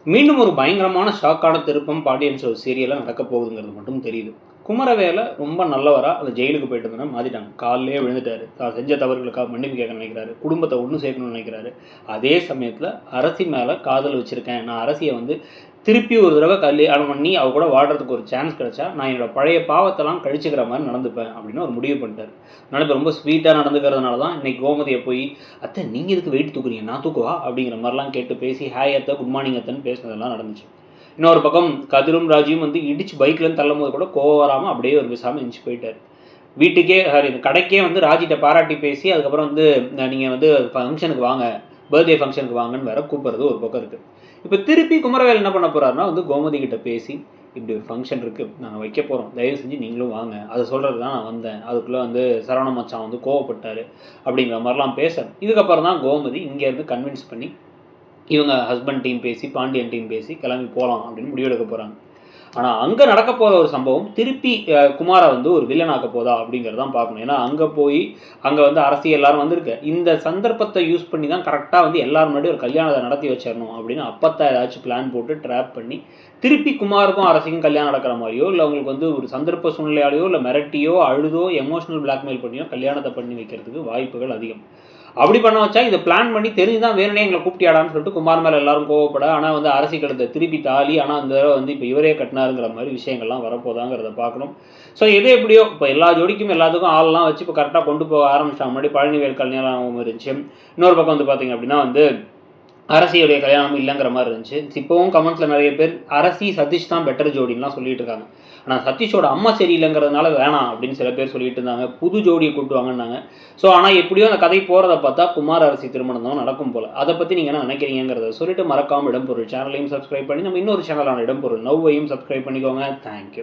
மீண்டும் ஒரு பயங்கரமான ஷாக்கான திருப்பம் பாண்டியன் ஸ்டோர்ஸ் சீரியல்ல நடக்க போகுதுங்கிறது மட்டும் தெரியுது. குமரவேல ரொம்ப நல்லவரா அந்த ஜெயிலுக்கு போயிட்டு இருந்தோன்னா மாத்திட்டாங்க. காலையிலேயே விழுந்துட்டாரு. தான் செஞ்ச தவறுகளுக்காக மன்னிப்பு கேட்க நினைக்கிறாரு. குடும்பத்தை ஒன்று சேர்க்கணும்னு நினைக்கிறாரு. அதே சமயத்தில் அரசி மேலே காதல் வச்சுருக்கேன். நான் அரசியை வந்து திருப்பி ஒரு தடவை கல்யாணம் பண்ணி அவ கூட வாழ்கிறதுக்கு ஒரு சான்ஸ் கிடைச்சா நான் என்னோட பழைய பாவத்தெல்லாம் கழிச்சுக்கிற மாதிரி நடந்துப்பேன் அப்படின்னு ஒரு முடிவு பண்ணிட்டார். அதனால் இப்போ ரொம்ப ஸ்வீட்டாக நடந்துக்கிறதுனால தான் இன்றைக்கி கோமதியை போய் அத்தை நீங்கள் இதுக்கு வெயிட் தூக்குறீங்க நான் தூக்குவா அப்படிங்கிற மாதிரிலாம் கேட்டு பேசி ஹாய் அத்தை குட் மார்னிங் அத்தைன்னு பேசினதெல்லாம் நடந்துச்சு. இன்னொரு பக்கம் கதிரும் ராஜியும் வந்து இடிச்சு பைக்லேருந்து தள்ளும் போது கூட கோவம் வராமல் அப்படியே ஒரு விசாமல் எந்திச்சு போயிட்டார். வீட்டுக்கே இந்த கடைக்கே வந்து ராஜிட்ட பாராட்டி பேசி அதுக்கப்புறம் வந்து நீங்கள் வந்து ஃபங்க்ஷனுக்கு வாங்க, பர்த்டே ஃபங்க்ஷனுக்கு வாங்கன்னு வேற கூப்பிட்றது ஒரு பக்கம் இருக்குது. இப்போ திருப்பி குமரவேல் என்ன பண்ண போகிறாருன்னா வந்து கோமதி கிட்ட பேசி இப்படி ஒரு ஃபங்க்ஷன் இருக்குது நாங்கள் வைக்க போகிறோம், தயவு செஞ்சு நீங்களும் வாங்க, அதை சொல்கிறது தான் நான் வந்தேன், அதுக்குள்ளே வந்து சரவண மச்சான் வந்து கோவப்பட்டார் அப்படிங்கிற மாதிரிலாம் பேச இதுக்கப்புறம் தான் கோமதி இங்கேருந்து கன்வின்ஸ் பண்ணி இவங்க ஹஸ்பண்ட் டீம் பேசி பாண்டியன் டீம் பேசி கிளம்பி போகலாம் அப்படின்னு முடிவெடுக்க போகிறாங்க. ஆனால் அங்கே நடக்க போகிற ஒரு சம்பவம் திருப்பி குமாரை வந்து ஒரு வில்லனாக்க போதா அப்படிங்கிறதான் பார்க்கணும். ஏன்னா அங்கே போய் அங்கே வந்து அரசியல் எல்லாரும் வந்திருக்கு. இந்த சந்தர்ப்பத்தை யூஸ் பண்ணி தான் கரெக்டாக வந்து எல்லாரும் முன்னாடி ஒரு கல்யாணத்தை நடத்தி வச்சிடணும் அப்படின்னு அப்பத்தான் ஏதாச்சும் பிளான் போட்டு ட்ராப் பண்ணி திருப்பி குமாருக்கும் அரசிக்கும் கல்யாணம் நடக்கிற மாதிரியோ இல்லை அவங்களுக்கு வந்து ஒரு சந்தர்ப்ப சூழ்நிலையாலேயோ இல்லை மிரட்டியோ அழுதோ எமோஷனல் பிளாக்மெயில் பண்ணியோ கல்யாணத்தை பண்ணி வைக்கிறதுக்கு வாய்ப்புகள் அதிகம். அப்படி பண்ண வச்சா இதை பிளான் பண்ணி தெரிஞ்சுதான் வேணுனே எங்களை கூப்பிட்டியாடான்னு சொல்லிட்டு குமார் மேலே எல்லாரும் கோவப்பட, ஆனால் வந்து அரசி கழுத்தை திருப்பி தாலி, ஆனால் அந்த தடவை வந்து இப்போ இவரே கட்டினாருங்கிற மாதிரி விஷயங்கள்லாம் வரப்போதாங்கிறத பார்க்கணும். ஸோ எது எப்படியோ இப்போ எல்லா ஜோடிக்கும் எல்லாத்துக்கும் ஆள்லாம் வச்சு இப்போ கரெக்டாக கொண்டு போக ஆரம்பிச்சிட்டாங்க. முன்னாடி பழனிவேல் கல்யாணம் இருந்துச்சு. இன்னொரு பக்கம் வந்து பார்த்தீங்க அப்படின்னா வந்து அரசியுடைய கல்யாணம் இல்லைங்கிற மாதிரி இருந்துச்சு. இப்போவும் கமெண்ட்ஸில் நிறைய பேர் அரசி சதீஷ் தான் பெட்டர் ஜோடின்லாம் சொல்லிட்டு இருக்காங்க. ஆனால் சதீஷோட அம்மா சரியில்லைங்கிறதுனால வேணாம் அப்படின்னு சில பேர் சொல்லிட்டு இருந்தாங்க. புது ஜோடியை கூட்டுவாங்கன்னாங்க. ஸோ ஆனால் எப்படியோ அந்த கதை போகிறத பார்த்தா குமார் அரசி திருமணம் தான் நடக்கும் போல். அதை பற்றி நீங்கள் என்ன நினைக்கிறீங்கிறத சொல்லிட்டு மறக்காமல் இடம்பொருள் சேனலையும் சப்ஸ்கிரைப் பண்ணி நம்ம இன்னொரு சேனலான இடம்பொருள் நவ்வையும் சப்ஸ்கிரைப் பண்ணிக்கோங்க. தேங்க்யூ.